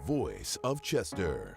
voice of Chester.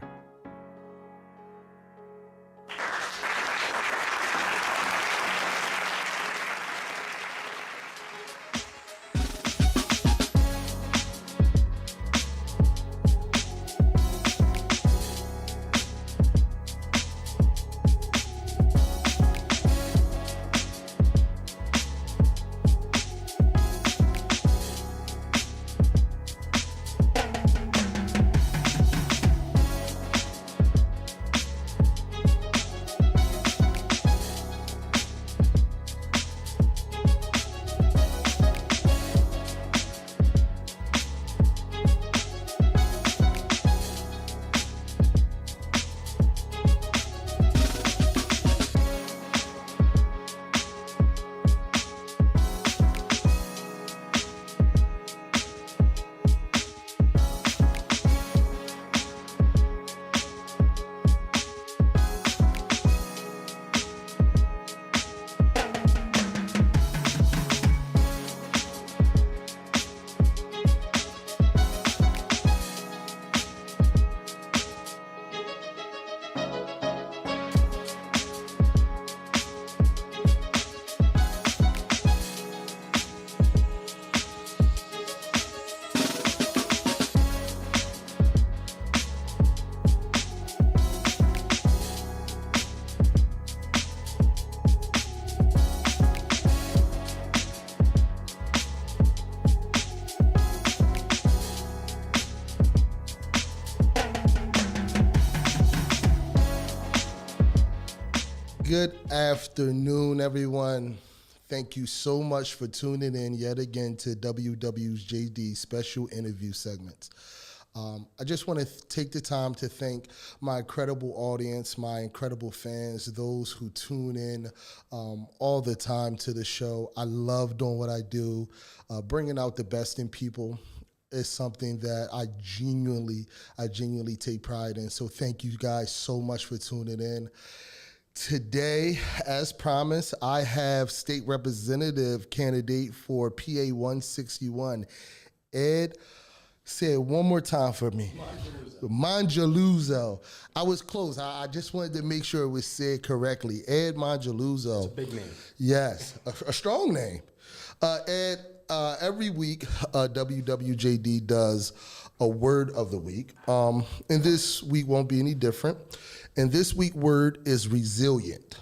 Good afternoon, everyone. Thank you so much for tuning in yet again to WWJD special interview segments. I just want to take the time to thank my incredible audience, my incredible fans, those who tune in all the time to the show. I love doing what I do. Bringing out the best in people is something that I genuinely take pride in. So thank you guys so much for tuning in. Today, as promised, I have state representative candidate for PA 161, Ed. Say it one more time for me. Mongelluzzo. I was close. I just wanted to make sure it was said correctly. Ed Mongelluzzo. It's a big name. Yes, a strong name. Ed, every week, WWJD does a word of the week. And this week won't be any different. And this week word is resilient.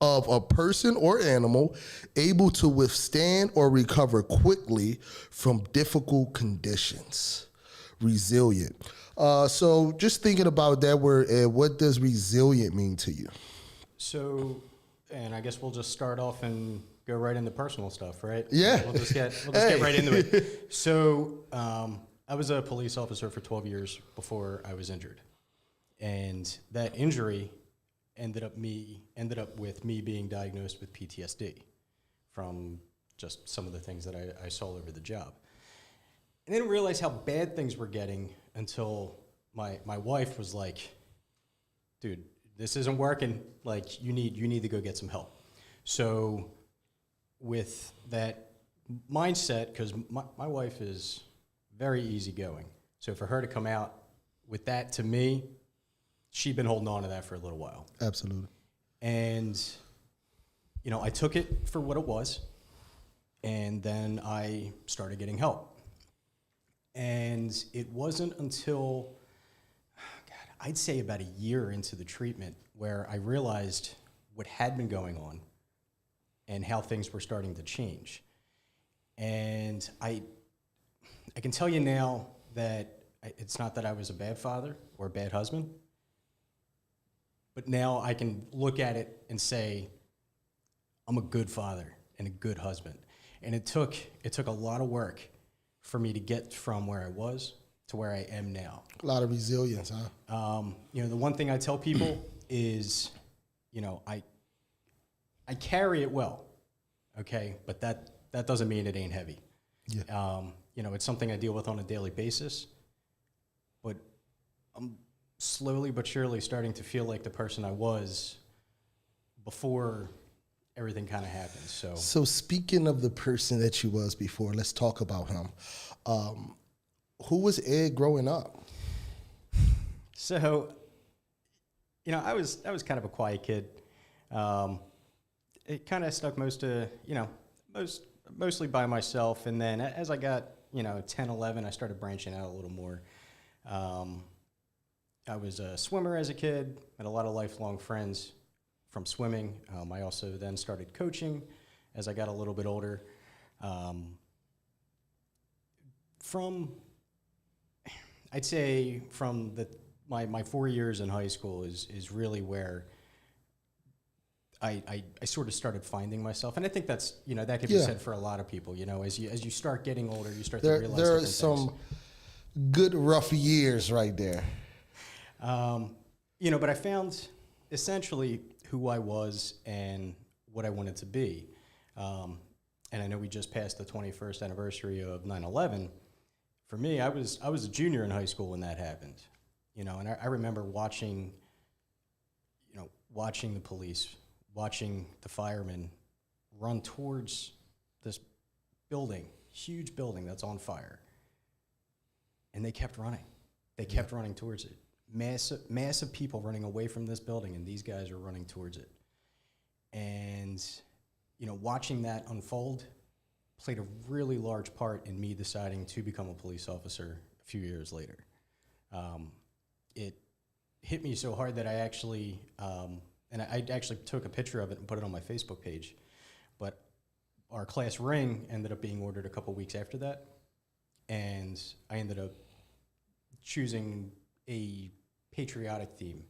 Of a person or animal able to withstand or recover quickly from difficult conditions. Resilient. So just thinking about that word, Ed, what does resilient mean to you? So, and I guess we'll just start off and go right into personal stuff, right? Yeah. We'll just get right into it. So, I was a police officer for 12 years before I was injured. And that injury ended up with me being diagnosed with PTSD from just some of the things that I saw over the job. I didn't realize how bad things were getting until my wife was like, dude, this isn't working. Like, you need to go get some help. So with that mindset, because my wife is very easygoing. So for her to come out with that to me, she'd been holding on to that for a little while. Absolutely. And, I took it for what it was, and then I started getting help. And it wasn't until, I'd say about a year into the treatment where I realized what had been going on and how things were starting to change. And I can tell you now that it's not that I was a bad father or a bad husband, but now I can look at it and say, I'm a good father and a good husband. And it took a lot of work for me to get from where I was to where I am now. A lot of resilience, huh? The one thing I tell people is, I carry it well, okay? But that doesn't mean it ain't heavy. Yeah. It's something I deal with on a daily basis, but I'm slowly but surely starting to feel like the person I was before everything kind of happened. So speaking of the person that you was before, let's talk about him. Who was Ed growing up? So, I was kind of a quiet kid. It kind of stuck mostly by myself. And then as I got, 10, 11, I started branching out a little more. I was a swimmer as a kid, had a lot of lifelong friends from swimming. I also then started coaching as I got a little bit older. I'd say from my 4 years in high school is really where I sort of started finding myself, and I think that's that could be said for a lot of people. As you start getting older, you start to realize there are different some things. good rough years right there. But I found essentially who I was and what I wanted to be. And I know we just passed the 21st anniversary of 9/11. For me, I was a junior in high school when that happened. And I remember watching the police, watching the firemen run towards this building, huge building that's on fire. And they kept running. They kept running towards it. Massive people running away from this building, and these guys are running towards it. And, watching that unfold played a really large part in me deciding to become a police officer a few years later. It hit me so hard that I actually, I actually took a picture of it and put it on my Facebook page. But our class ring ended up being ordered a couple weeks after that. And I ended up choosing a patriotic theme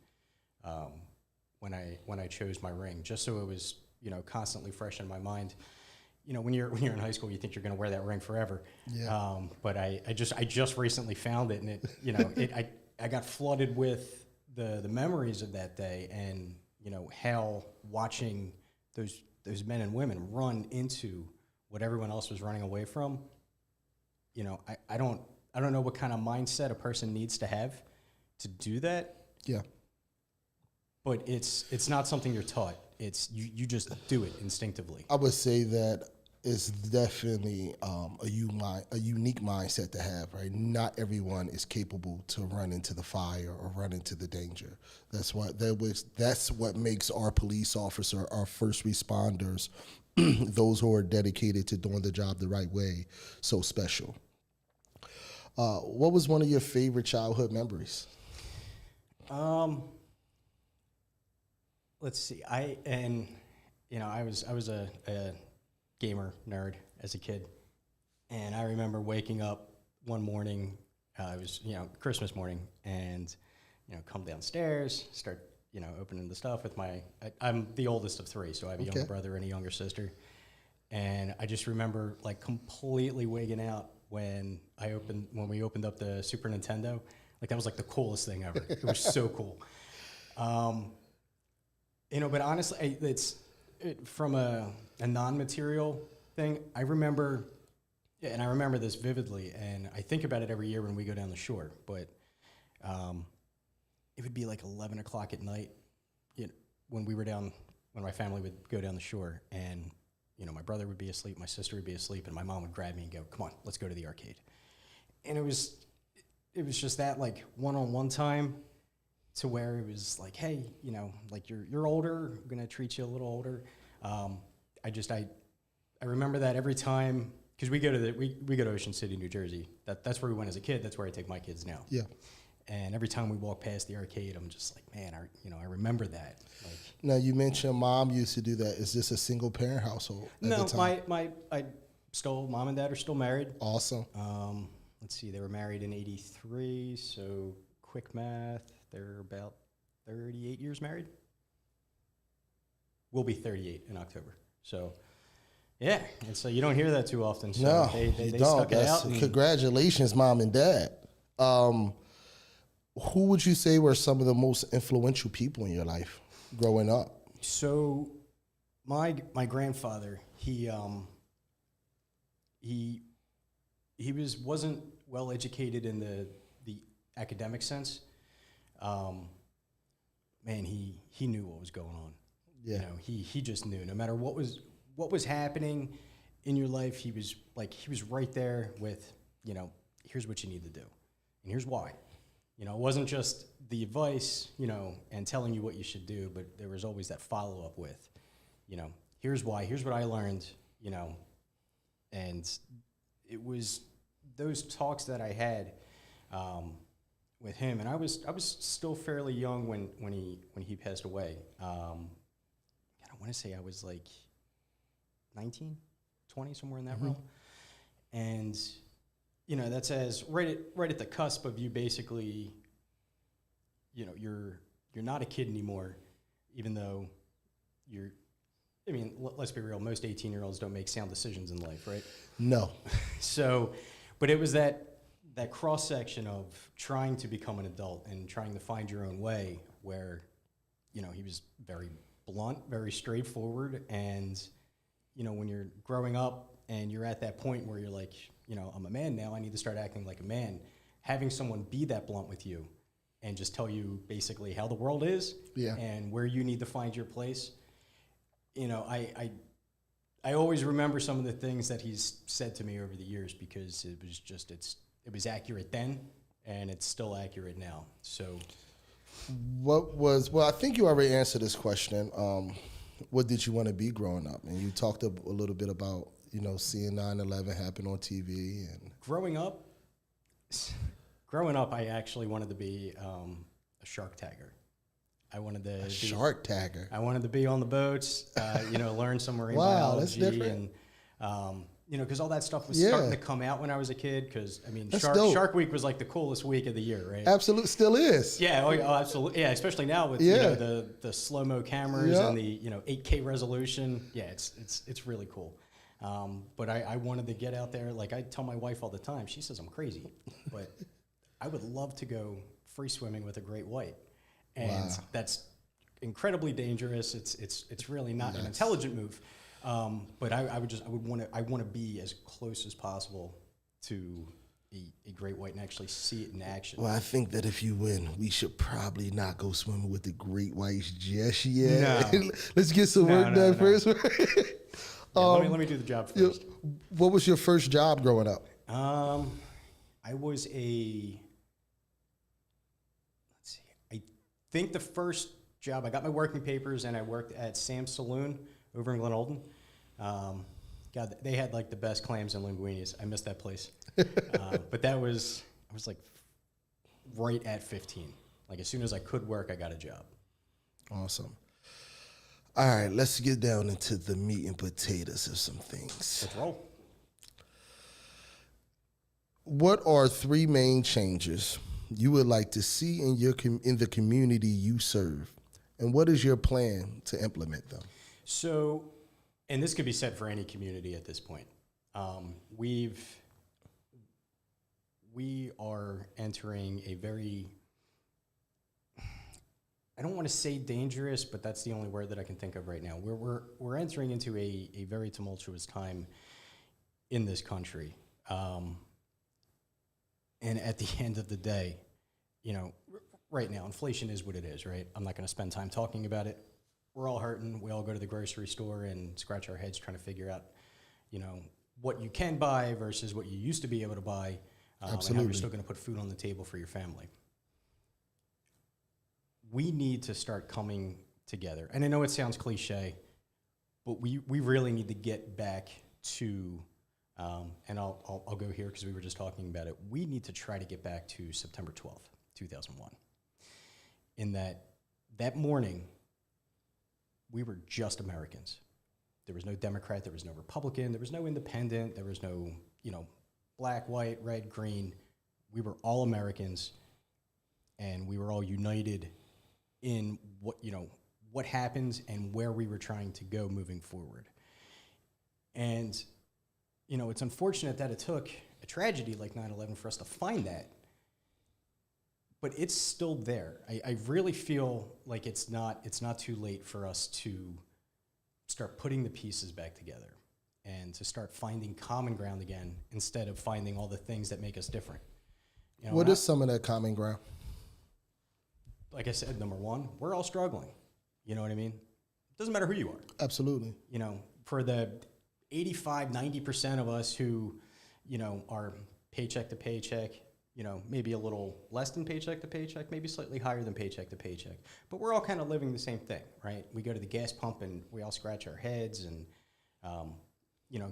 when I chose my ring, just so it was constantly fresh in my mind. When you're in high school, you think you're going to wear that ring forever. Yeah. But I just recently found it, and it I got flooded with the memories of that day, and how watching those men and women run into what everyone else was running away from. I don't know what kind of mindset a person needs to have to do that. Yeah. But it's not something you're taught. It's you just do it instinctively. I would say that it's definitely a unique mindset to have, right? Not everyone is capable to run into the fire or run into the danger. That's what makes our police officer, our first responders, those who are dedicated to doing the job the right way, so special. What was one of your favorite childhood memories? Let's see. I was a gamer nerd as a kid, and I remember waking up one morning. It was Christmas morning, and come downstairs, start opening the stuff with I'm the oldest of three, so I have a younger brother and a younger sister, and I just remember like completely wigging out when we opened up the Super Nintendo. Like that was like the coolest thing ever. It was so cool. But honestly, from a non-material thing. I remember this vividly, and I think about it every year when we go down the shore. But it would be like 11 o'clock at night, when my family would go down the shore, and my brother would be asleep, my sister would be asleep, and my mom would grab me and go, "Come on, let's go to the arcade." And it was just that like one-on-one time, to where it was like, hey, like you're older, I'm gonna treat you a little older. I remember that every time, because we go to Ocean City, New Jersey. That's where we went as a kid. That's where I take my kids now. Yeah. And every time we walk past the arcade, I'm just like, man, I remember that. Like, now you mentioned mom used to do that. Is this a single parent household at the time? Mom and dad are still married. Awesome. Let's see, they were married in '83, so quick math, they're about 38 years married. We'll be 38 in October. So, yeah, and so you don't hear that too often. So No, they you stuck don't. it out. Congratulations, mom and dad. Who would you say were some of the most influential people in your life growing up? So, my grandfather, he wasn't well educated in the academic sense. Man, he knew what was going on. Yeah. He just knew. No matter what was happening in your life, he was right there with here's what you need to do, and here's why. You know, it wasn't just the advice, you know, and telling you what you should do, but there was always that follow-up with, you know, here's why, here's what I learned, you know, and it was those talks that I had with him, and I was still fairly young when he passed away. I want to say I was like 19, 20, somewhere in that realm, and you know, that's as right at the cusp of you basically, you know, you're not a kid anymore, even though I mean, let's be real, most 18-year-olds don't make sound decisions in life, right? No. So, but it was that cross-section of trying to become an adult and trying to find your own way where, you know, he was very blunt, very straightforward, and, you know, when you're growing up and you're at that point where you're like, you know, I'm a man now, I need to start acting like a man. Having someone be that blunt with you and just tell you basically how the world is and where you need to find your place. You know, I always remember some of the things that he's said to me over the years because it was just, it was accurate then and it's still accurate now. So well, I think you already answered this question. What did you want to be growing up? And you talked a little bit about, you know, seeing 9/11 happen on TV. And growing up, I actually wanted to be a shark tagger. I wanted to shark tagger. I wanted to be on the boats, you know, learn some marine wow, that's biology, different. and you know, because all that stuff was starting to come out when I was a kid. Because I mean, Shark Week was like the coolest week of the year, right? Absolutely, still is. Yeah, oh, absolutely. Yeah, especially now with you know, the slow-mo cameras and the, you know, 8K resolution. Yeah, it's really cool. But I wanted to get out there. Like I tell my wife all the time, she says I'm crazy, but I would love to go free swimming with a great white, and that's incredibly dangerous. It's really not an intelligent move. But I want to be as close as possible to a great white and actually see it in action. Well, I think that if you win, we should probably not go swimming with the great whites just yet. No. Let's get some work done first. Let me do the job first. What was your first job growing up? I was I think the first job, I got my working papers and I worked at Sam's Saloon over in Glen Olden. God, they had like the best clams and linguinis. I missed that place. But I was like right at 15. Like as soon as I could work, I got a job. Awesome. All right, let's get down into the meat and potatoes of some things. Let's roll. What are 3 main changes you would like to see in the community you serve? And what is your plan to implement them? So, and this could be said for any community at this point. We are entering a very, I don't want to say dangerous, but that's the only word that I can think of right now. We're entering into a very tumultuous time in this country. And at the end of the day, you know, right now, inflation is what it is, right? I'm not going to spend time talking about it. We're all hurting. We all go to the grocery store and scratch our heads trying to figure out, you know, what you can buy versus what you used to be able to buy. Absolutely. And how you're still going to put food on the table for your family. We need to start coming together. And I know it sounds cliche, but we really need to get back to, and I'll go here because we were just talking about it. We need to try to get back to September 12th, 2001. In that morning, we were just Americans. There was no Democrat, there was no Republican, there was no independent, there was no, you know, black, white, red, green. We were all Americans, and we were all united in what happens and where we were trying to go moving forward. And, you know, it's unfortunate that it took a tragedy like 9/11 for us to find that, but it's still there. I really feel like it's not too late for us to start putting the pieces back together and to start finding common ground again instead of finding all the things that make us different. You know, what is some of that common ground? Like I said, number one, we're all struggling. You know what I mean? It doesn't matter who you are. Absolutely. You know, for the 85, 90% of us who, you know, are paycheck to paycheck, maybe a little less than paycheck to paycheck, maybe slightly higher than paycheck to paycheck. But we're all kind of living the same thing, right? We go to the gas pump and we all scratch our heads and,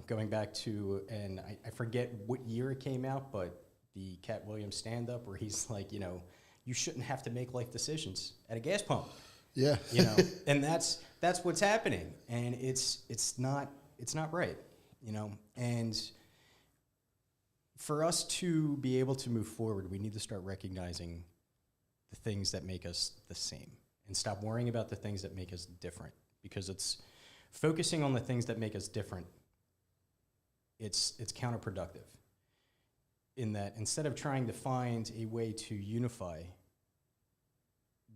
going back to, and I forget what year it came out, but the Cat Williams stand-up where he's like, you shouldn't have to make life decisions at a gas pump. Yeah. And that's what's happening. And it's not right, and for us to be able to move forward, we need to start recognizing the things that make us the same and stop worrying about the things that make us different, because it's focusing on the things that make us different. It's counterproductive in that instead of trying to find a way to unify,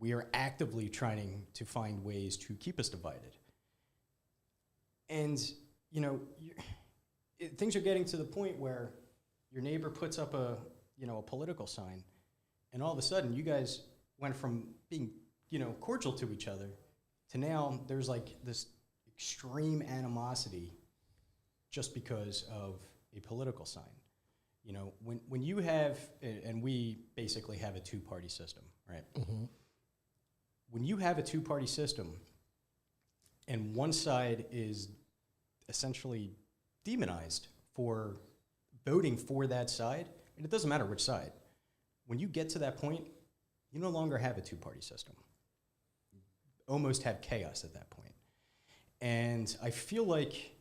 we are actively trying to find ways to keep us divided. And, things are getting to the point where your neighbor puts up a political sign, and all of a sudden you guys went from being, cordial to each other to now there's like this extreme animosity just because of a political sign. When you have, and we basically have a two-party system, right? Mm-hmm. When you have a two-party system and one side is essentially demonized for voting for that side, and it doesn't matter which side, when you get to that point, you no longer have a two-party system. You almost have chaos at that point. And I feel like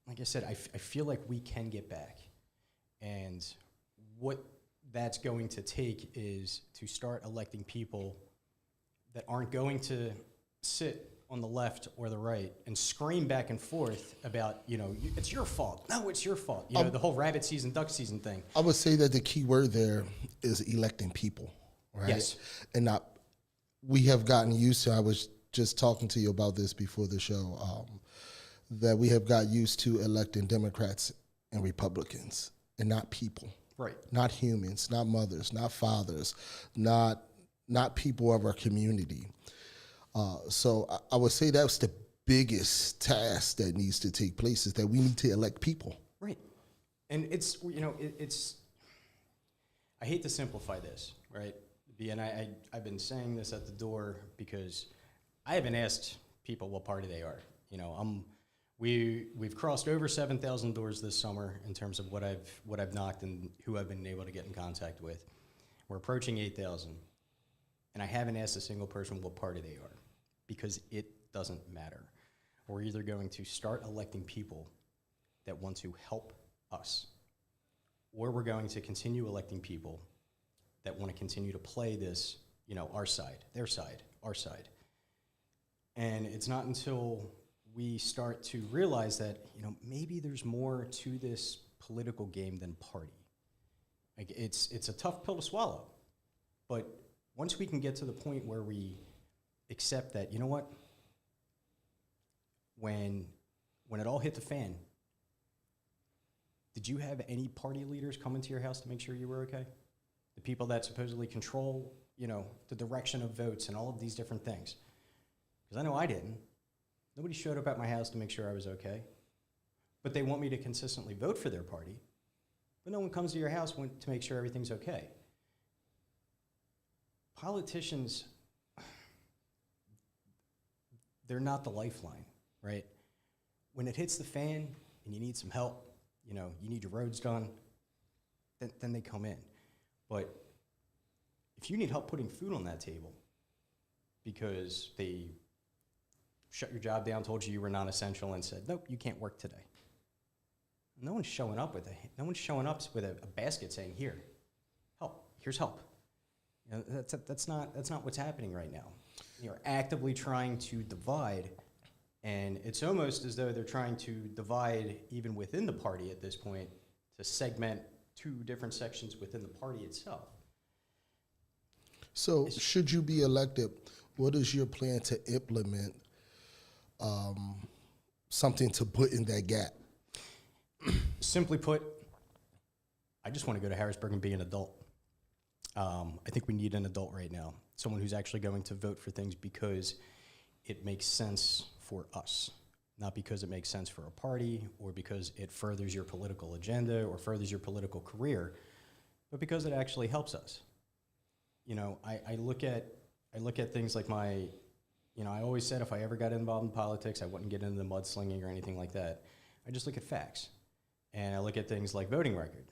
I said, I feel like we can get back. And what that's going to take is to start electing people that aren't going to sit on the left or the right and scream back and forth about, it's your fault. No, it's your fault. The whole rabbit season, duck season thing. I would say that the key word there is electing people, right? Yes. And we have gotten used to, I was just talking to you about this before the show, that we have got used to electing Democrats and Republicans and not people. Right. Not humans, not mothers, not fathers, not people of our community. So I would say that's the biggest task that needs to take place, is that we need to elect people. Right. And it's, I hate to simplify this, right? And I've been saying this at the door because I haven't asked people what party they are. We've crossed over 7,000 doors this summer in terms of what I've knocked and who I've been able to get in contact with. We're approaching 8,000, and I haven't asked a single person what party they are, because it doesn't matter. We're either going to start electing people that want to help us, or we're going to continue electing people that want to continue to play this, our side, their side, our side. And it's not until we start to realize that, maybe there's more to this political game than party. Like, it's a tough pill to swallow. But once we can get to the point where we accept that, you know what, when it all hit the fan, did you have any party leaders come into your house to make sure you were okay? The people that supposedly control, the direction of votes and all of these different things. Because I know I didn't. Nobody showed up at my house to make sure I was okay. But they want me to consistently vote for their party. But no one comes to your house to make sure everything's okay. Politicians, they're not the lifeline, right? When it hits the fan and you need some help, you need your roads done, then they come in. But if you need help putting food on that table because they shut your job down, told you were non-essential, and said, nope, you can't work today. No one's showing up with a basket saying, here, help, here's help. That's not what's happening right now. You're actively trying to divide, and it's almost as though they're trying to divide even within the party at this point, to segment two different sections within the party itself. So should you be elected, what is your plan to implement something to put in that gap? Simply put, I just want to go to Harrisburg and be an adult. I think we need an adult right now, someone who's actually going to vote for things because it makes sense for us. not because it makes sense for a party or because it furthers your political agenda or furthers your political career, but because it actually helps us. You know, I look at things like I always said if I ever got involved in politics, I wouldn't get into the mudslinging or anything like that. I just look at facts. And I look at things like voting record.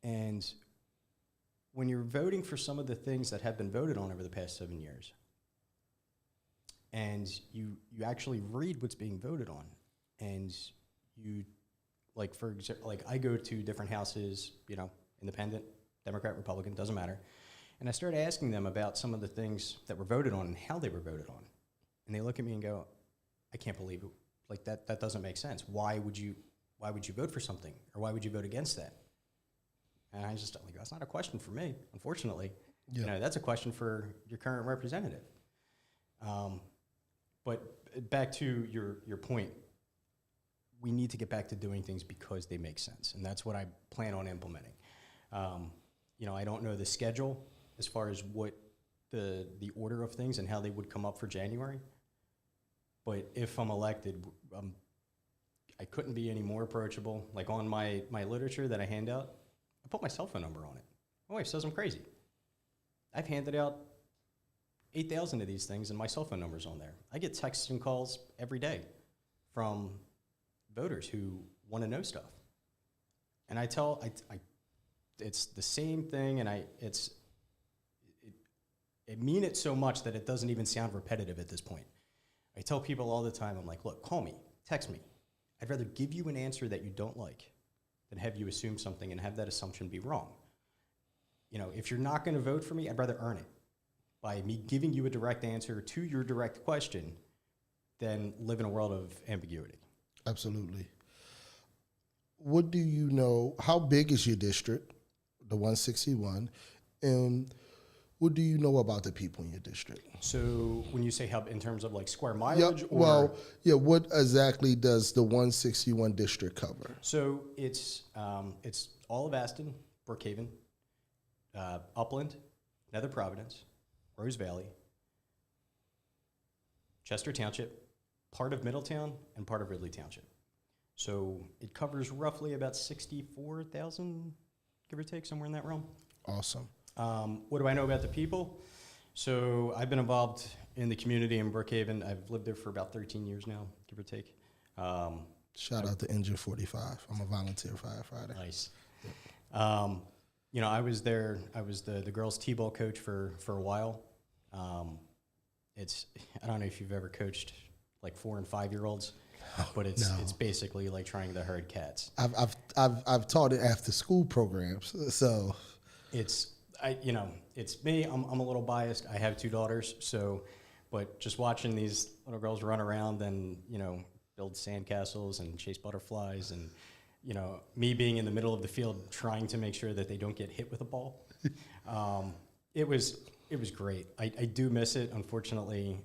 And when you're voting for some of the things that have been voted on over the past 7 years, and you actually read what's being voted on, and you, like, for example, like I go to different houses, you know, independent, Democrat, Republican, doesn't matter. And I started asking them about some of the things that were voted on and how they were voted on. And they look at me and go, I can't believe it. Like, that doesn't make sense. Why would you vote for something? Or why would you vote against that? And I just, like, that's not a question for me, unfortunately. Yeah. You know, that's a question for your current representative. But back to your point, we need to get back to doing things because they make sense. And that's what I plan on implementing. You know, I don't know the schedule as far as what the order of things and how they would come up for January. But if I'm elected, I couldn't be any more approachable. Like on my literature that I hand out, I put my cell phone number on it. My wife says I'm crazy. I've handed out 8,000 of these things and my cell phone number's on there. I get texts and calls every day from voters who want to know stuff. And I it's the same thing, and I mean it so much that it doesn't even sound repetitive at this point. I tell people all the time, I'm like, look, call me, text me. I'd rather give you an answer that you don't like than have you assume something and have that assumption be wrong. You know, if you're not going to vote for me, I'd rather earn it by me giving you a direct answer to your direct question than live in a world of ambiguity. Absolutely. What do you know, how big is your district, the 161, and what do you know about the people in your district? So when you say hub in terms of like square mileage? Yep. Well, yeah, what exactly does the 161 district cover? So it's all of Aston, Brookhaven, Upland, Nether Providence, Rose Valley, Chester Township, part of Middletown, and part of Ridley Township. So it covers roughly about 64,000, give or take, somewhere in that realm. Awesome. What do I know about the people? So I've been involved in the community in Brookhaven. I've lived there for about 13 years now, give or take. Shout out to Engine 45. I'm a volunteer firefighter. Nice. Yep. You know, I was there. I was the girls' t-ball coach for a while. I don't know if you've ever coached like 4 and 5-year-olds, but it's basically like trying to herd cats. I've taught it after school programs, so it's me. I'm a little biased. I have 2 daughters, but just watching these little girls run around and build sandcastles and chase butterflies and me being in the middle of the field trying to make sure that they don't get hit with a ball. It was great. I do miss it. Unfortunately,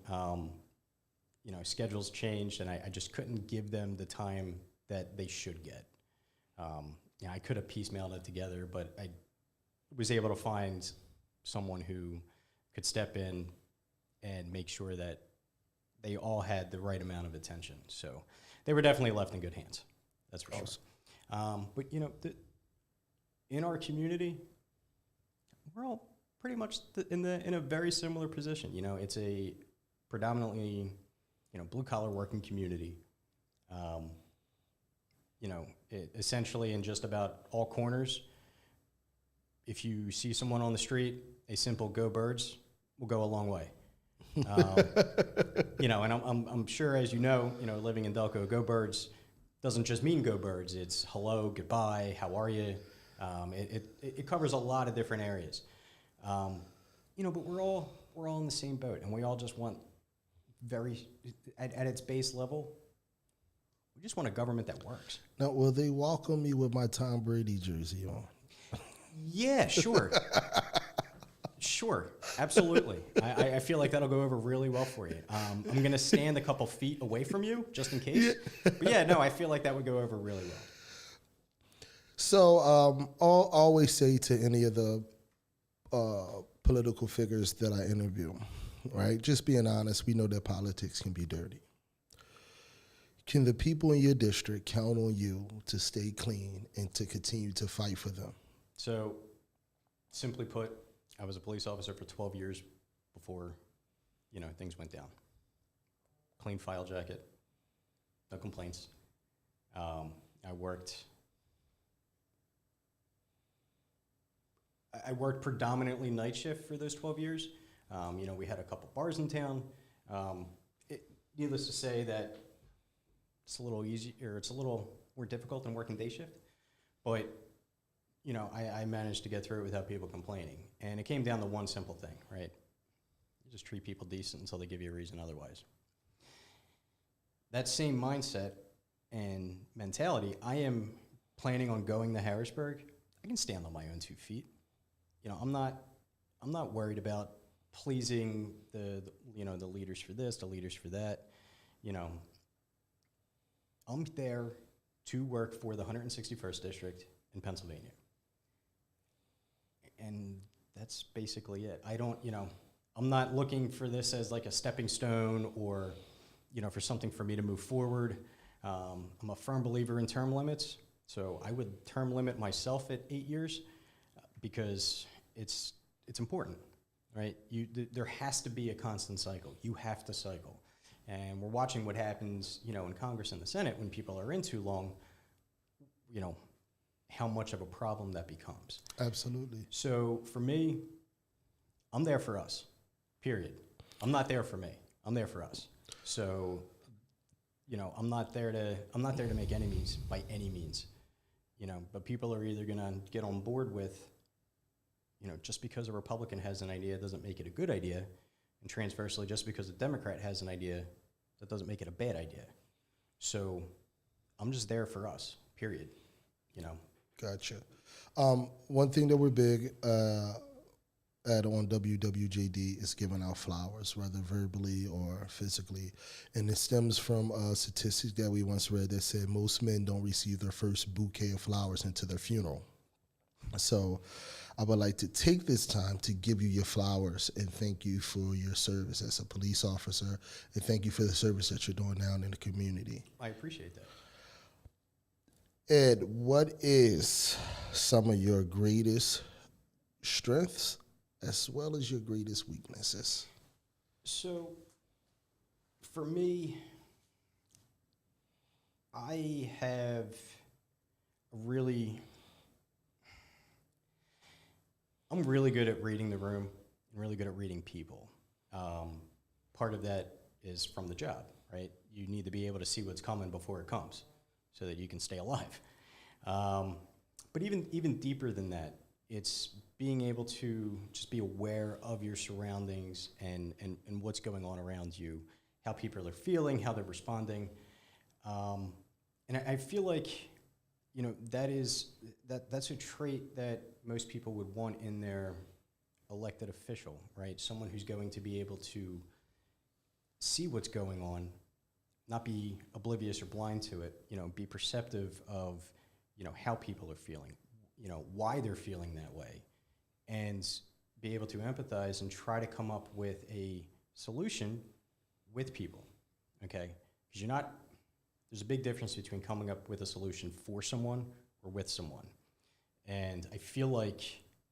schedules changed and I just couldn't give them the time that they should get. I could have piecemealed it together, but I was able to find someone who could step in and make sure that they all had the right amount of attention. So they were definitely left in good hands. That's for sure. But in our community, we're all pretty much in a very similar position. It's a predominantly blue collar working community. Essentially in just about all corners, if you see someone on the street, a simple "Go Birds" will go a long way. And I'm sure, as living in Delco, "Go Birds" doesn't just mean "Go Birds." It's hello, goodbye, how are you? It covers a lot of different areas. But we're all in the same boat, and we all just want at its base level, we just want a government that works. Now, will they welcome me with my Tom Brady jersey on? Yeah, sure. Sure, absolutely. I feel like that'll go over really well for you. I'm going to stand a couple feet away from you just in case. Yeah. But I feel like that would go over really well. So I'll always say to any of the political figures that I interview, right, just being honest, we know that politics can be dirty. Can the people in your district count on you to stay clean and to continue to fight for them? So, simply put, I was a police officer for 12 years before, things went down. Clean file jacket, no complaints. I worked predominantly night shift for those 12 years. We had a couple bars in town. Needless to say that it's a little easier, it's a little more difficult than working day shift, but I managed to get through it without people complaining. And it came down to one simple thing, right? You just treat people decent until they give you a reason otherwise. That same mindset and mentality, I am planning on going to Harrisburg. I can stand on my own 2 feet. I'm not worried about pleasing the leaders for this, the leaders for that. I'm there to work for the 161st District in Pennsylvania. And that's basically it. I'm not looking for this as like a stepping stone or, for something for me to move forward. I'm a firm believer in term limits, so I would term limit myself at 8 years because it's important, right? There has to be a constant cycle. You have to cycle. And we're watching what happens, in Congress and the Senate when people are in too long, how much of a problem that becomes. Absolutely. So for me, I'm there for us, period. I'm not there for me. I'm there for us. So, I'm not there to make enemies by any means, but people are either going to get on board with, just because a Republican has an idea doesn't make it a good idea, and transversely, just because a Democrat has an idea, that doesn't make it a bad idea. So I'm just there for us, period, Gotcha. One thing that we're big at on WWJD is giving out flowers, whether verbally or physically. And it stems from a statistic that we once read that said most men don't receive their first bouquet of flowers until their funeral. So I would like to take this time to give you your flowers and thank you for your service as a police officer, and thank you for the service that you're doing down in the community. I appreciate that. Ed, what is some of your greatest strengths as well as your greatest weaknesses? So, for me, I have I'm really good at reading the room and really good at reading people. Part of that is from the job, right? You need to be able to see what's coming before it comes so that you can stay alive. But even deeper than that, it's being able to just be aware of your surroundings and what's going on around you, how people are feeling, how they're responding. And I feel like, that's a trait that most people would want in their elected official, right? Someone who's going to be able to see what's going on, not be oblivious or blind to it, be perceptive of, how people are feeling, why they're feeling that way, and be able to empathize and try to come up with a solution with people, okay? Because there's a big difference between coming up with a solution for someone or with someone. And I feel like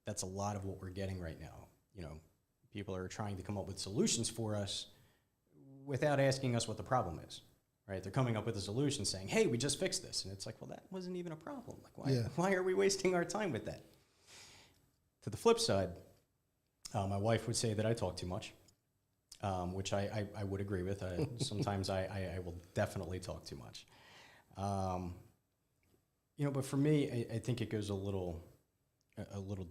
that's a lot of what we're getting right now. People are trying to come up with solutions for us without asking us what the problem is, right? They're coming up with a solution saying, hey, we just fixed this. And it's like, well, that wasn't even a problem. Like, why are we wasting our time with that? To the flip side, my wife would say that I talk too much. Which I would agree with. Sometimes I will definitely talk too much. But for me, I think it goes a little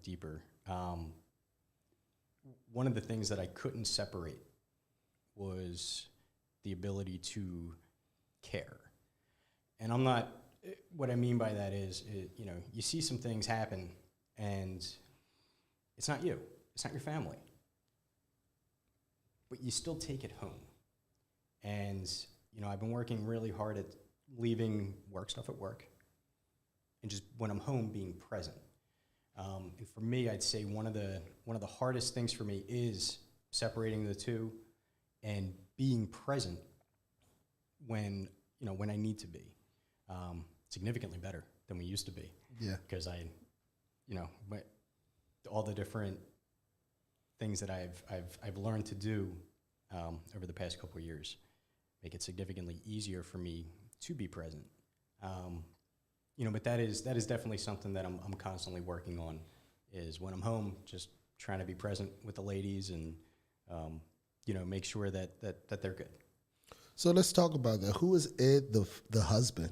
deeper. One of the things that I couldn't separate was the ability to care. And what I mean by that is, you see some things happen and it's not you, it's not your family. But you still take it home. And, I've been working really hard at leaving work stuff at work and just when I'm home being present. And for me, I'd say one of the hardest things for me is separating the two and being present when when I need to be, significantly better than we used to be. Yeah. Because all the different things that I've learned to do over the past couple of years make it significantly easier for me to be present. But that is definitely something that I'm constantly working on. Is when I'm home, just trying to be present with the ladies and make sure that they're good. So let's talk about that. Who is Ed, the husband?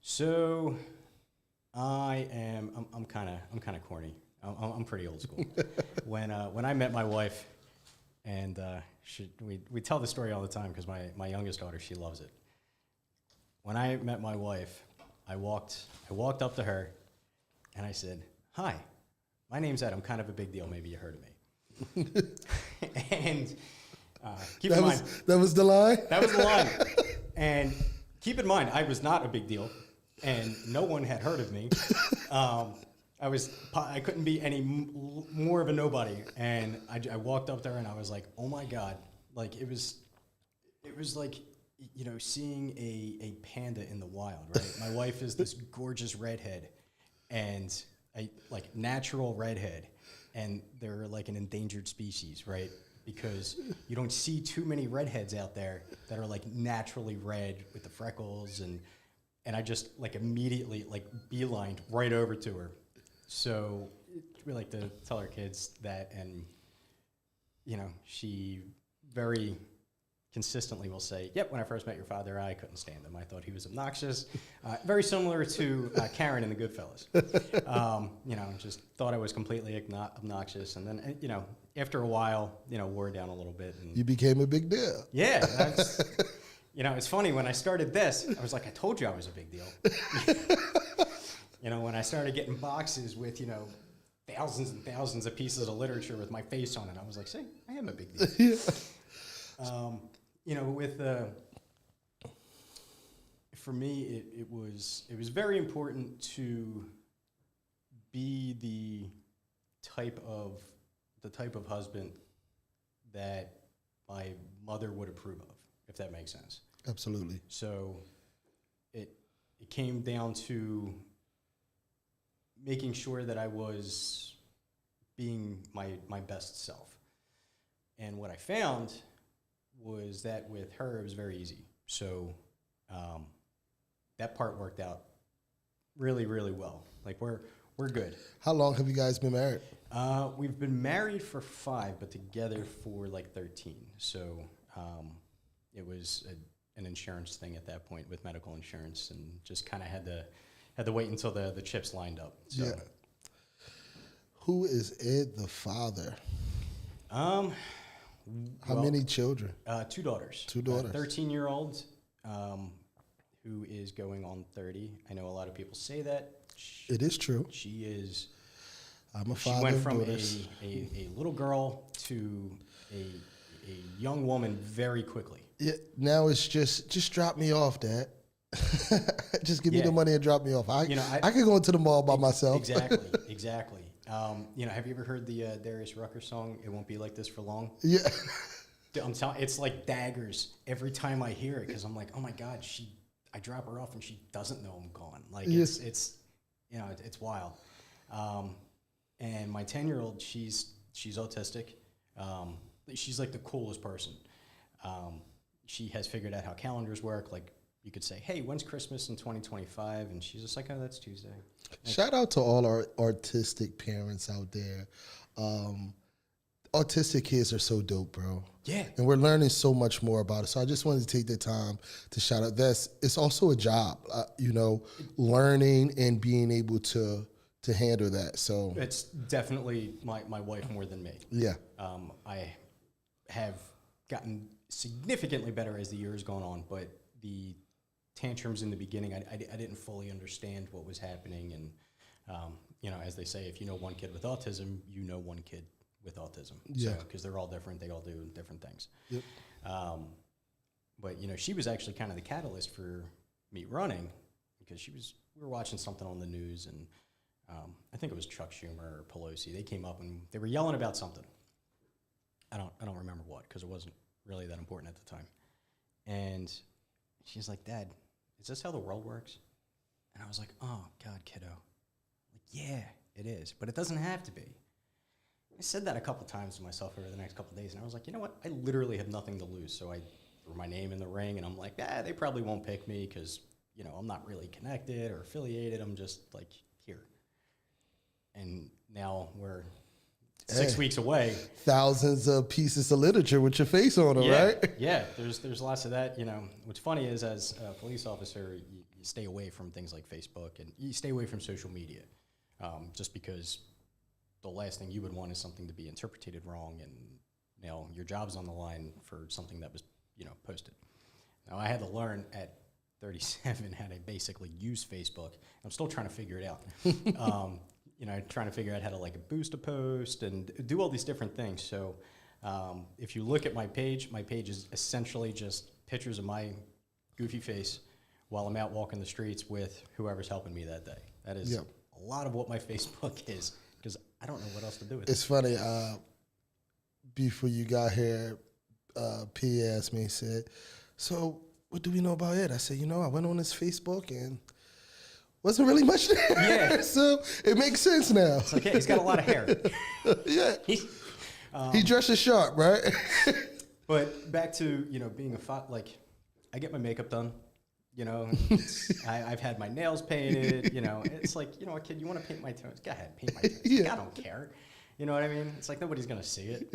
So I'm kind of corny. I'm pretty old school. When I met my wife, and we tell the story all the time because my youngest daughter, she loves it. When I met my wife, I walked up to her, and I said, "Hi, my name's Ed. I'm kind of a big deal. Maybe you heard of me." And keep in mind that was the line. That was the line. And keep in mind, I was not a big deal, and no one had heard of me. I couldn't be any more of a nobody. And I walked up there and I was like, oh my God. Like it was like, seeing a panda in the wild, right? My wife is this gorgeous redhead and natural redhead. And they're like an endangered species, right? Because you don't see too many redheads out there that are like naturally red with the freckles. And I just immediately beelined right over to her. So we like to tell our kids that, and she very consistently will say, "Yep, when I first met your father, I couldn't stand him. I thought he was obnoxious." Very similar to Karen in the Goodfellas. Just thought I was completely obnoxious, and then after a while, wore down a little bit. And you became a big deal. Yeah, that's. It's funny, when I started this, I was like, I told you I was a big deal. When I started getting boxes with, thousands and thousands of pieces of literature with my face on it, I was like, see, I am a big deal. For me, it was very important to be the type of husband that my mother would approve of, if that makes sense. Absolutely. So it came down to making sure that I was being my best self. And what I found was that with her, it was very easy. So that part worked out really, really well. We're good. How long have you guys been married? We've been married for 5, but together for 13. So it was an insurance thing at that point with medical insurance, and just kind of had to wait until the chips lined up. So. Yeah. Who is Ed the father? How many children? 2 daughters. 2 daughters. 13-year-old who is going on 30. I know a lot of people say that. It is true. She is. I'm a father. She went of from daughters. a little girl to a young woman very quickly. Yeah. Now it's just drop me off, Dad. Just give me the money and drop me off. I could go into the mall by myself. Exactly. Have you ever heard the Darius Rucker song, "It Won't Be Like This for Long"? Yeah. I'm telling, it's like daggers every time I hear it, because I'm like, oh my God, I drop her off and she doesn't know I'm gone. It's wild. And my 10-year-old, she's autistic. She's like the coolest person. She has figured out how calendars work. Like, you could say, hey, when's Christmas in 2025? And she's just like, oh, that's Tuesday. Shout out to all our artistic parents out there. Autistic kids are so dope, bro. Yeah. And we're learning so much more about it. So I just wanted to take the time to shout out. It's also a job, learning and being able to handle that. So it's definitely my wife more than me. Yeah. I have gotten significantly better as the years gone on, but the tantrums in the beginning, I didn't fully understand what was happening. And, as they say, if you know one kid with autism, you know one kid with autism. Yeah. Because they're all different. They all do different things. Yep. But, she was actually kind of the catalyst for me running, because we were watching something on the news, and I think it was Chuck Schumer or Pelosi. They came up and they were yelling about something. I don't remember what, because it wasn't really that important at the time. And She's like, Dad, is this how the world works? And I was like, oh, God, kiddo. Like, yeah, it is, but it doesn't have to be. I said that a couple times to myself over the next couple of days, and I was like, you know what? I literally have nothing to lose, so I threw my name in the ring, and I'm like, they probably won't pick me because, you know, I'm not really connected or affiliated. I'm just, like, here. And now we're 6 weeks away. Thousands of pieces of literature with your face on it, right? Yeah, there's lots of that. You know, what's funny is as a police officer, you stay away from things like Facebook, and you stay away from social media, just because the last thing you would want is something to be interpreted wrong, and you know, your job's on the line for something that was, you know, posted. Now, I had to learn at 37 how to basically use Facebook. I'm still trying to figure it out. You know, trying to figure out how to like boost a post and do all these different things. So if you look at my page is essentially just pictures of my goofy face while I'm out walking the streets with whoever's helping me that day. That is a lot of what my Facebook is, because I don't know what else to do with it. It's funny, before you got here, P asked me, said, so what do we know about Ed? I said, you know, I went on his Facebook and wasn't really much there. Yeah. So it makes sense now. It's like, yeah, he's got a lot of hair. Yeah. He dresses sharp, right? But back to, you know, being like, I get my makeup done. You know, I've had my nails painted. You know, it's like, you know what, kid, you want to paint my toes? Go ahead, paint my toes. Yeah. Like, I don't care. You know what I mean? It's like nobody's gonna see it.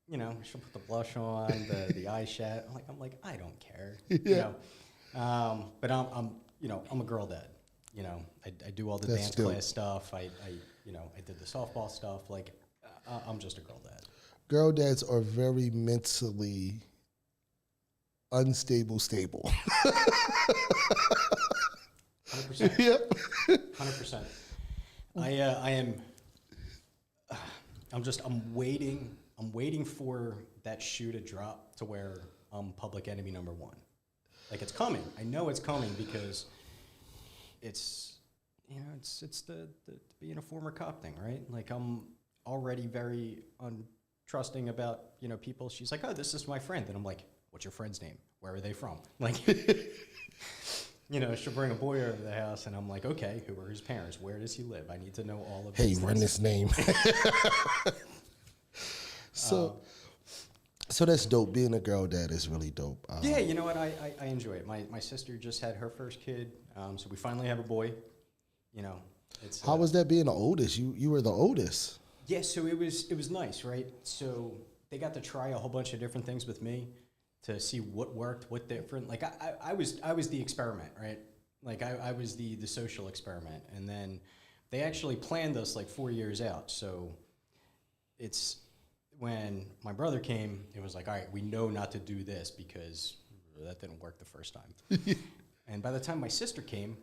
You know, she'll put the blush on, the eyeshadow. I'm like, I don't care. Yeah. You know, but I'm you know, I'm a girl dad. You know, I do all the dance class stuff. I you know, I did the softball stuff. Like, I'm just a girl dad. Girl dads are very mentally stable. 100%. Yep. 100%. I am. I'm waiting for that shoe to drop to where I'm public enemy number one. Like, it's coming. I know it's coming because it's, you know, it's the being a former cop thing, right? Like, I'm already very untrusting about, you know, people. She's like, oh, this is my friend. And I'm like, what's your friend's name? Where are they from? Like, you know, she'll bring a boy over to the house, and I'm like, okay, who are his parents? Where does he live? I need to know all of Hey, these run things. this name. So that's dope. Being a girl dad is really dope. Yeah, you know what? I enjoy it. My sister just had her first kid, so we finally have a boy. You know, it's How was that being the oldest? You were the oldest. Yeah, so it was nice, right? So they got to try a whole bunch of different things with me to see what worked, what different. Like I was the experiment, right? Like I was the social experiment, and then they actually planned us like 4 years out. So it's when my brother came, it was like, all right, we know not to do this because that didn't work the first time. And by the time my sister came,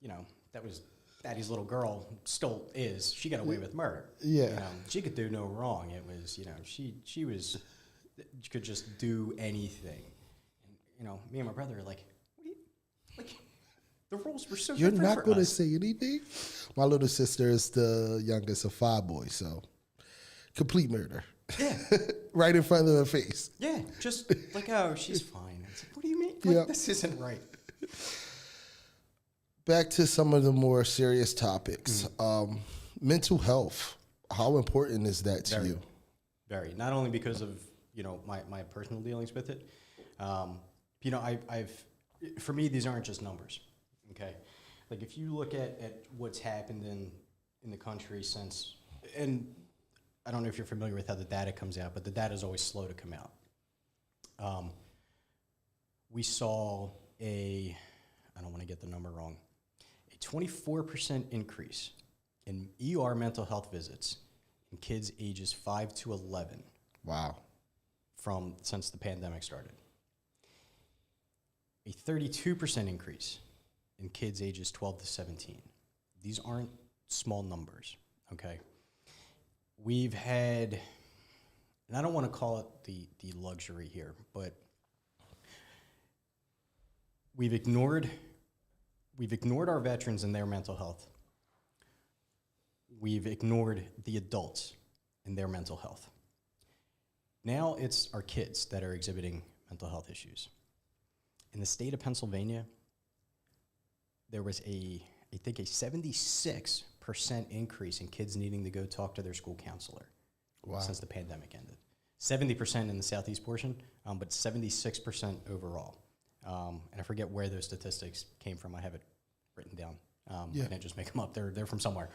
you know, that was Daddy's little girl, still is. She got away with murder. Yeah. You know, she could do no wrong. It was, you know, she could just do anything. And, you know, me and my brother are like, what do you, like, the rules were so You're different not for going to us. say anything? My little sister is the youngest of 5 boys, so complete murder. Yeah. Right in front of her face. Yeah, just like, oh, she's fine. It's like, what do you mean? Like, Yep. this isn't right. Back to some of the more serious topics. Mental health. How important is that to you? Very. Not only because of, you know, my personal dealings with it. You know, I've for me, these aren't just numbers. Okay, like if you look at what's happened in the country since, and I don't know if you're familiar with how the data comes out, but the data is always slow to come out. We saw I don't want to get the number wrong, a 24% increase in ER mental health visits in kids ages 5 to 11 Wow. since the pandemic started. A 32% increase in kids ages 12 to 17. These aren't small numbers, okay? We've had, and I don't want to call it the luxury here, but we've ignored our veterans and their mental health. We've ignored the adults and their mental health. Now it's our kids that are exhibiting mental health issues. in the state of Pennsylvania, there was I think a 76% increase in kids needing to go talk to their school counselor since the pandemic ended. 70% in the southeast portion, but 76% overall. And I forget where those statistics came from. I have it written down. I didn't just make them up. They're from somewhere.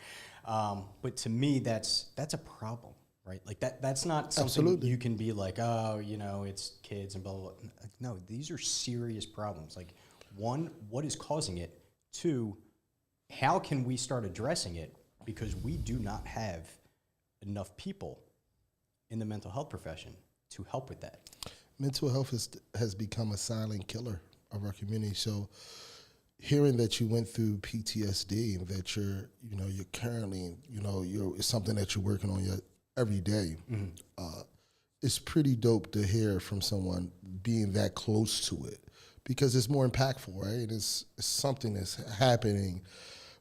But to me, that's a problem, right? Like that's not something you can be like, oh, it's kids and blah, blah, blah. No, these are serious problems. Like, one, what is causing it? Two, how can we start addressing it? Because we do not have enough people in the mental health profession to help with that. Mental health has become a silent killer of our community. So hearing that you went through PTSD and that you're currently, it's something that you're working on every day, it's pretty dope to hear from someone being that close to it, because it's more impactful, right? It's something that's happening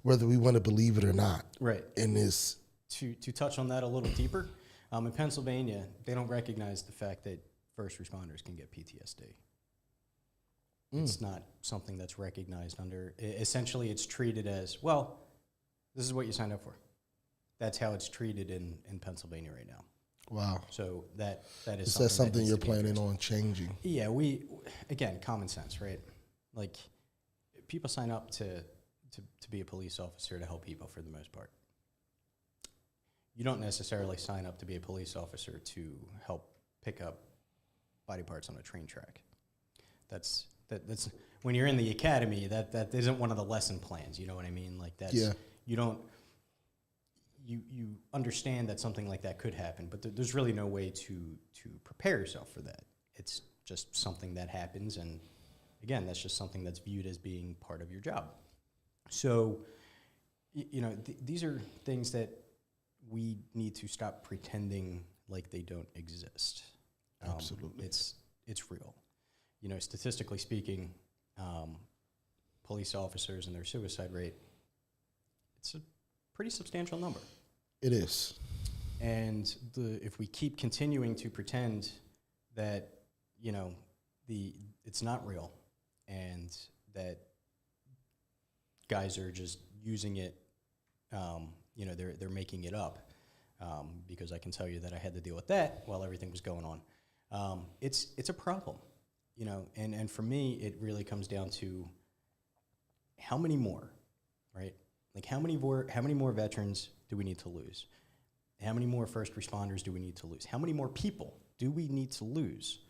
whether we want to believe it or not. Right. And this to touch on that a little deeper, in Pennsylvania, they don't recognize the fact that first responders can get PTSD. It's not something that's recognized under, essentially it's treated as, well, this is what you signed up for. That's how it's treated in Pennsylvania right now. Wow. So that is Is something that something needs you're to be planning addressed. on changing? Yeah, again, common sense, right? Like, people sign up to be a police officer to help people for the most part. You don't necessarily sign up to be a police officer to help pick up body parts on a train track. That's when you're in the academy, that isn't one of the lesson plans, you know what I mean? Like, that's, you understand that something like that could happen, but there's really no way to prepare yourself for that. It's just something that happens, and again, that's just something that's viewed as being part of your job. So, these are things that we need to stop pretending like they don't exist. Absolutely. It's real. Statistically speaking, police officers and their suicide rate, it's a pretty substantial number. It is. And if we keep continuing to pretend that, it's not real and that guys are just using it, they're making it up, because I can tell you that I had to deal with that while everything was going on. It's a problem, and for me, it really comes down to how many more, right? Like, how many more veterans do we need to lose? How many more first responders do we need to lose? How many more people do we need to lose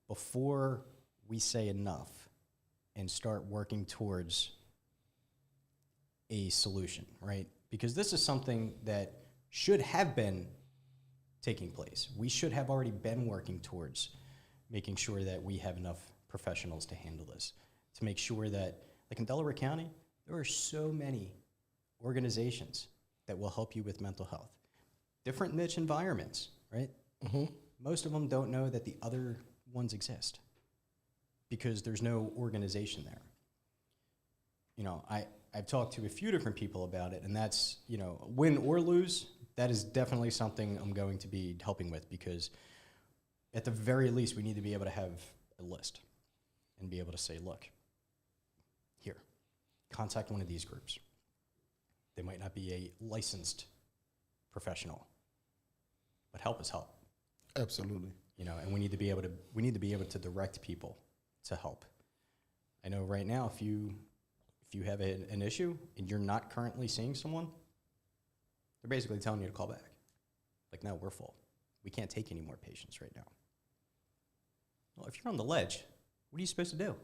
before we say enough and start working towards a solution, right? Because this is something that should have been taking place. We should have already been working towards making sure that we have enough professionals to handle this, to make sure that, like in Delaware County, there are so many organizations that will help you with mental health. Different niche environments, right? Mm-hmm. Most of them don't know that the other ones exist because there's no organization there. I've talked to a few different people about it, and that's, win or lose, that is definitely something I'm going to be helping with, because at the very least, we need to be able to have a list and be able to say, look, here, contact one of these groups. They might not be a licensed professional, but help is help. Absolutely. And we need to be able to direct people to help. I know right now, if you have an issue and you're not currently seeing someone, they're basically telling you to call back. Like, no, we're full. We can't take any more patients right now. Well, if you're on the ledge, what are you supposed to do?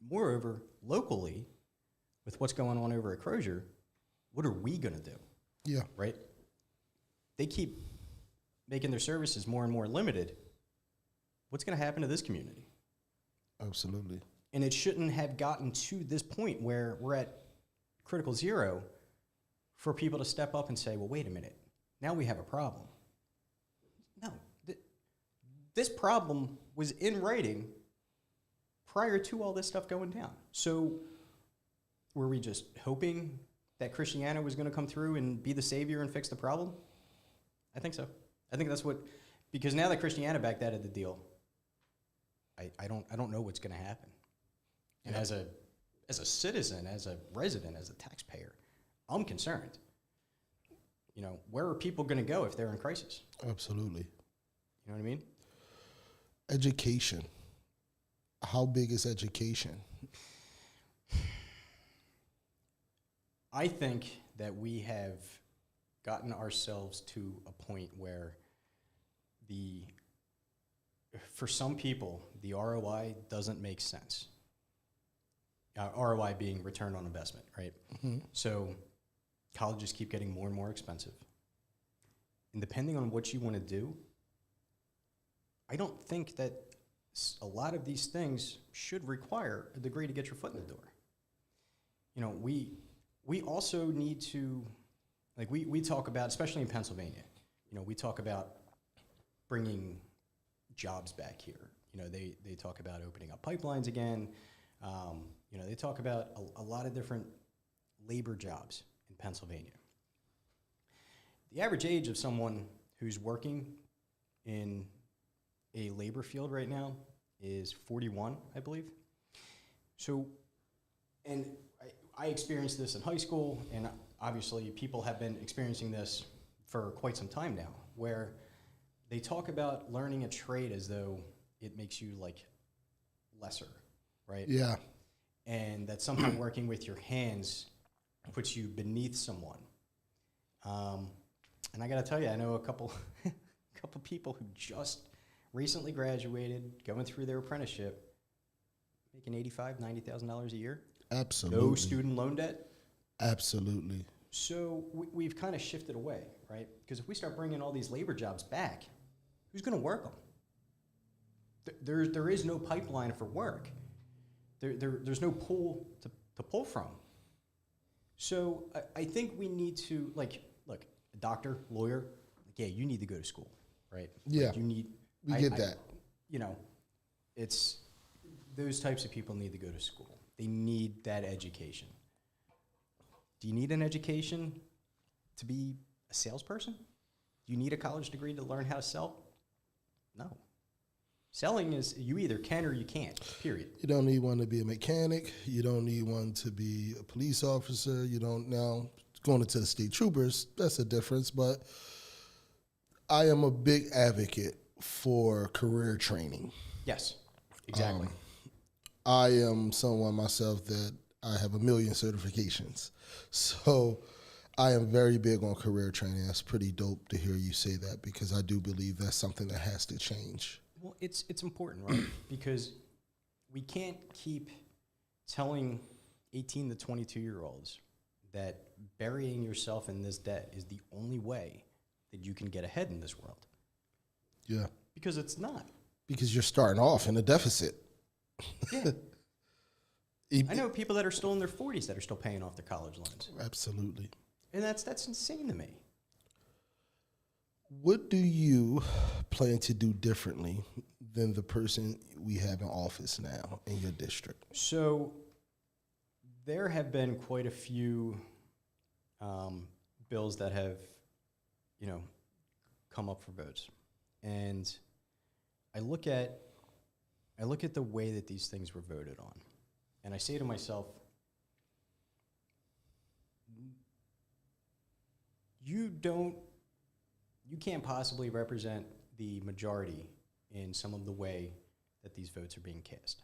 Moreover, locally, with what's going on over at Crozier, what are we going to do? Yeah. Right? They keep making their services more and more limited. What's going to happen to this community? Absolutely. And it shouldn't have gotten to this point where we're at critical zero for people to step up and say, well, wait a minute, now we have a problem. No, this problem was in writing prior to all this stuff going down. So were we just hoping that Christiana was going to come through and be the savior and fix the problem? I think so. I think that's what, because now that Christiana backed out of the deal, I don't know what's going to happen. And as a citizen, as a resident, as a taxpayer, I'm concerned. You know, where are people going to go if they're in crisis? Absolutely. You know what I mean? Education. How big is education? I think that we have gotten ourselves to a point where for some people, the ROI doesn't make sense. ROI being return on investment, right? Mm-hmm. So colleges keep getting more and more expensive. And depending on what you want to do, I don't think that a lot of these things should require a degree to get your foot in the door. You know, we also need to, like we talk about, especially in Pennsylvania, you know, we talk about bringing jobs back here. You know, they talk about opening up pipelines again. You know, they talk about a lot of different labor jobs in Pennsylvania. The average age of someone who's working in a labor field right now is 41, I believe. So, and I experienced this in high school, and obviously people have been experiencing this for quite some time now, where they talk about learning a trade as though it makes you like lesser, right? Yeah. And that somehow working with your hands puts you beneath someone. And I gotta tell you, I know a couple people who just recently graduated, going through their apprenticeship, making $85,000, $90,000 a year. Absolutely. No student loan debt. Absolutely. So we've kind of shifted away, right? Because if we start bringing all these labor jobs back, who's going to work them? There is no pipeline for work. There's no pool to pull from. So I think we need to, like, look, a doctor, lawyer, like, yeah, you need to go to school, right? Yeah. Like you need. We get that. You know, it's those types of people need to go to school. They need that education. Do you need an education to be a salesperson? Do you need a college degree to learn how to sell? No. Selling is, you either can or you can't, period. You don't need one to be a mechanic. You don't need one to be a police officer. You don't, now, going into the state troopers, that's a difference. But I am a big advocate for career training. Yes, exactly. I am someone myself that I have 1 million certifications. So I am very big on career training. That's pretty dope to hear you say that, because I do believe that's something that has to change. Well, it's important, right? Because we can't keep telling 18 to 22-year-olds that burying yourself in this debt is the only way that you can get ahead in this world. Yeah. Because it's not. Because you're starting off in a deficit. Yeah. I know people that are still in their 40s that are still paying off their college loans. Absolutely. And that's insane to me. What do you plan to do differently than the person we have in office now in your district? So there have been quite a few bills that have, you know, come up for votes. And I look at the way that these things were voted on. And I say to myself, you can't possibly represent the majority in some of the way that these votes are being cast.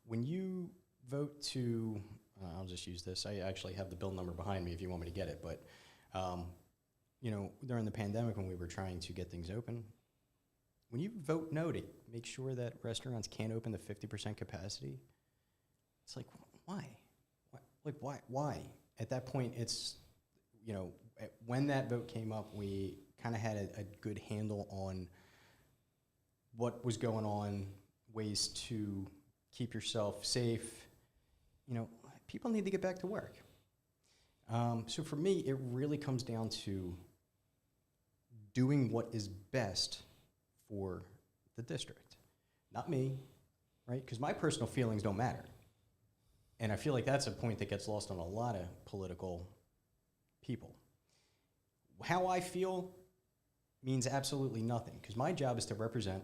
When you vote to, I'll just use this, I actually have the bill number behind me if you want me to get it, but you know, during the pandemic when we were trying to get things open, when you vote no to make sure that restaurants can't open to 50% capacity, it's like, why? Why? At that point, it's, you know, when that vote came up, we kind of had a good handle on what was going on, ways to keep yourself safe. You know, people need to get back to work. So for me, it really comes down to doing what is best for the district, not me, right? Because my personal feelings don't matter. And I feel like that's a point that gets lost on a lot of political people. How I feel means absolutely nothing, because my job is to represent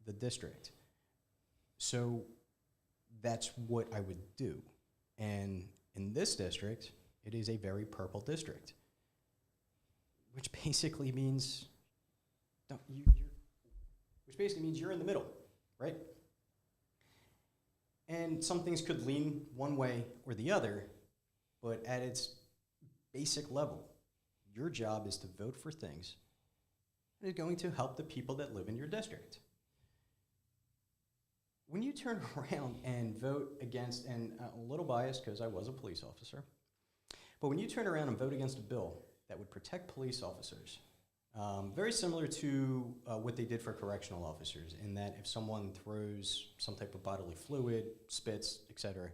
the district. So that's what I would do. And in this district, it is a very purple district, which basically means you're in the middle, right? And some things could lean one way or the other, but at its basic level, your job is to vote for things that are going to help the people that live in your district. When you turn around and vote against, and I'm a little biased because I was a police officer, but when you turn around and vote against a bill that would protect police officers, very similar to what they did for correctional officers, in that if someone throws some type of bodily fluid, spits, etc.,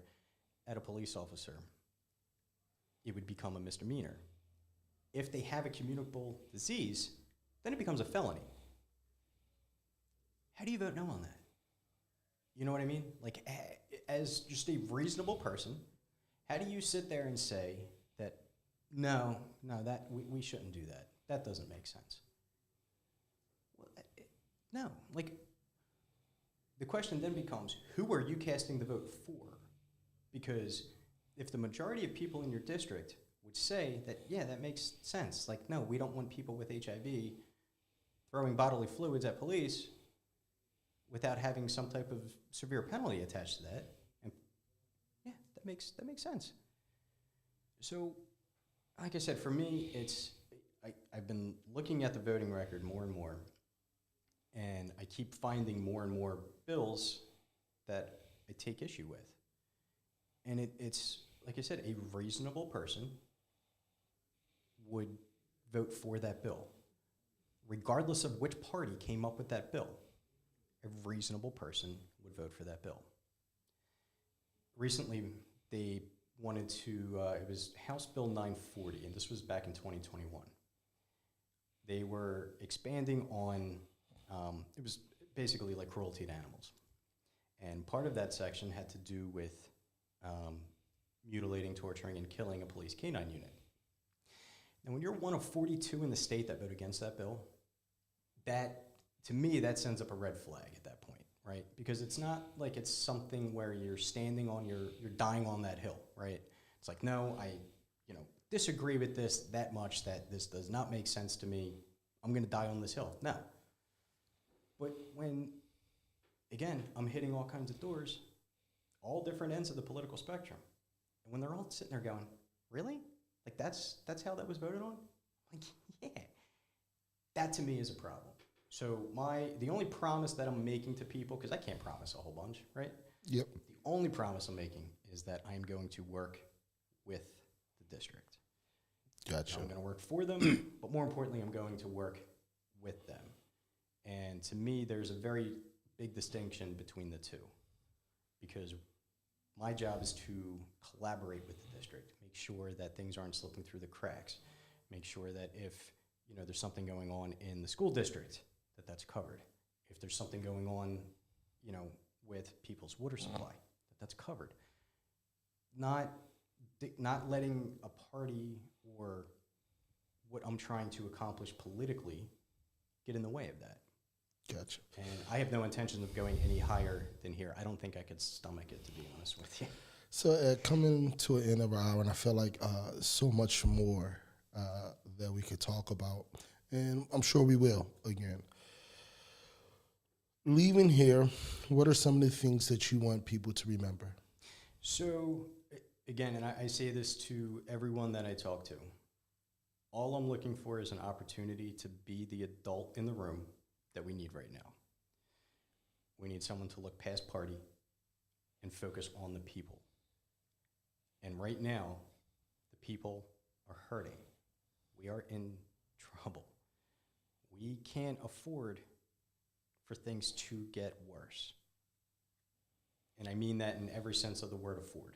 at a police officer, it would become a misdemeanor. If they have a communicable disease, then it becomes a felony. How do you vote no on that? You know what I mean? Like, as just a reasonable person, how do you sit there and say that, no, that we shouldn't do that? That doesn't make sense. Well, no, like, the question then becomes, who are you casting the vote for? Because if the majority of people in your district would say that, yeah, that makes sense. Like, no, we don't want people with HIV throwing bodily fluids at police without having some type of severe penalty attached to that. And yeah, that makes sense. So, like I said, for me, I've been looking at the voting record more and more, and I keep finding more and more bills that I take issue with. And it's, like I said, a reasonable person would vote for that bill, regardless of which party came up with that bill. A reasonable person would vote for that bill. Recently, they wanted to, it was House Bill 940, and this was back in 2021. They were expanding on, it was basically like cruelty to animals. And part of that section had to do with mutilating, torturing, and killing a police canine unit. And when you're one of 42 in the state that vote against that bill, that, to me, that sends up a red flag at that point, right? Because it's not like it's something where you're standing on you're dying on that hill, right? It's like, no, I disagree with this that much that this does not make sense to me. I'm going to die on this hill. No. But when, again, I'm hitting all kinds of doors, all different ends of the political spectrum, and when they're all sitting there going, really? Like, that's how that was voted on? Like, yeah. That, to me, is a problem. So the only promise that I'm making to people, because I can't promise a whole bunch, right? Yep. The only promise I'm making is that I'm going to work with the district. Gotcha. I'm going to work for them, but more importantly, I'm going to work with them. And to me, there's a very big distinction between the two, because my job is to collaborate with the district, make sure that things aren't slipping through the cracks, make sure that if there's something going on in the school district, that's covered. If there's something going on, with people's water supply, that's covered. Not letting a party or what I'm trying to accomplish politically get in the way of that. Gotcha. And I have no intention of going any higher than here. I don't think I could stomach it, to be honest with you. So coming to an end of our hour, and I feel like so much more that we could talk about, and I'm sure we will again. Leaving here, what are some of the things that you want people to remember? So, again, and I say this to everyone that I talk to, all I'm looking for is an opportunity to be the adult in the room that we need right now. We need someone to look past party and focus on the people. And right now, the people are hurting. We are in trouble. We can't afford for things to get worse. And I mean that in every sense of the word afford.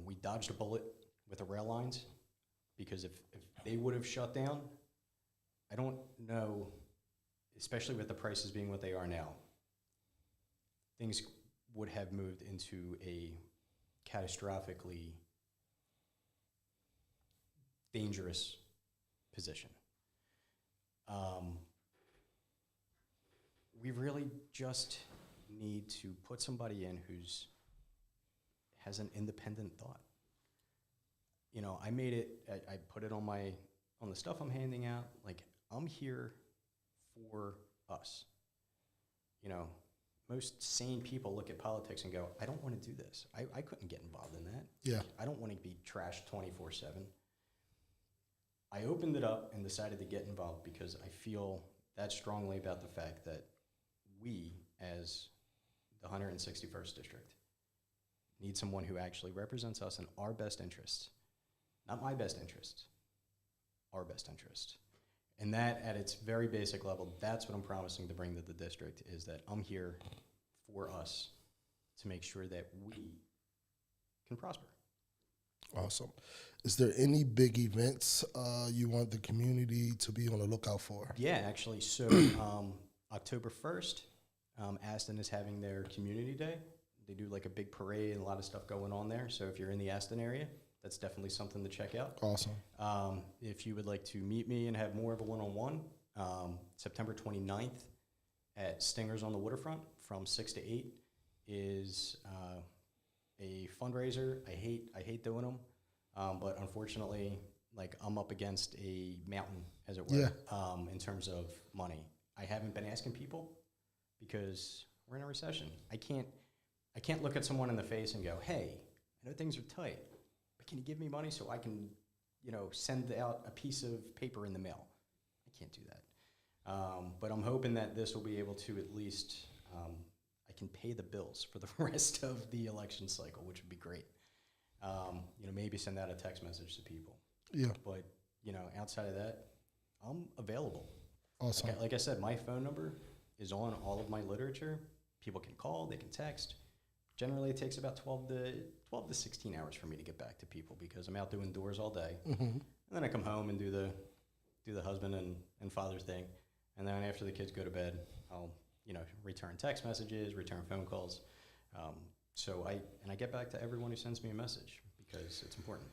We dodged a bullet with the rail lines, because if they would have shut down, I don't know, especially with the prices being what they are now, things would have moved into a catastrophically dangerous position. we really just need to put somebody in has an independent thought. You know, I made it, I put it on the stuff I'm handing out, like, I'm here for us. You know, most sane people look at politics and go, I don't want to do this. I couldn't get involved in that. Yeah. I don't want to be trashed 24/7. I opened it up and decided to get involved because I feel that strongly about the fact that we, as the 161st District, need someone who actually represents us in our best interests. Not my best interest, our best interest. And that, at its very basic level, that's what I'm promising to bring to the district, is that I'm here for us to make sure that we can prosper. Awesome. Is there any big events you want the community to be on the lookout for? Yeah, actually. So October 1st, Aston is having their community day. They do like a big parade and a lot of stuff going on there. So if you're in the Aston area, that's definitely something to check out. Awesome. If you would like to meet me and have more of a one-on-one, September 29th at Stingers on the Waterfront from 6 to 8 is a fundraiser. I hate doing them, but unfortunately, like, I'm up against a mountain, as it were, in terms of money. I haven't been asking people because we're in a recession. I can't look at someone in the face and go, hey, I know things are tight, but can you give me money so I can, you know, send out a piece of paper in the mail? I can't do that. But I'm hoping that this will be able to at least, I can pay the bills for the rest of the election cycle, which would be great. You know, maybe send out a text message to people. Yeah. But, you know, outside of that, I'm available. Awesome. Like I said, my phone number is on all of my literature. People can call, they can text. Generally, it takes about 12 to 16 hours for me to get back to people because I'm out doing doors all day. Mm-hmm. And then I come home and do the husband and father thing. And then after the kids go to bed, I'll, you know, return text messages, return phone calls. So I get back to everyone who sends me a message because it's important.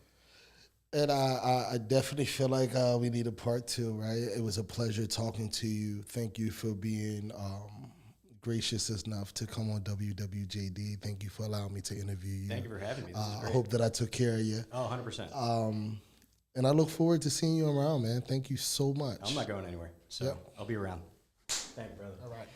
And I definitely feel like we need a part 2, right? It was a pleasure talking to you. Thank you for being gracious enough to come on WWJD. Thank you for allowing me to interview you. Thank you for having me. This is I great. hope that I took care of you. Oh, 100%. And I look forward to seeing you around, man. Thank you so much. I'm not going anywhere, so Yep. I'll be around. Thank you, brother. All right.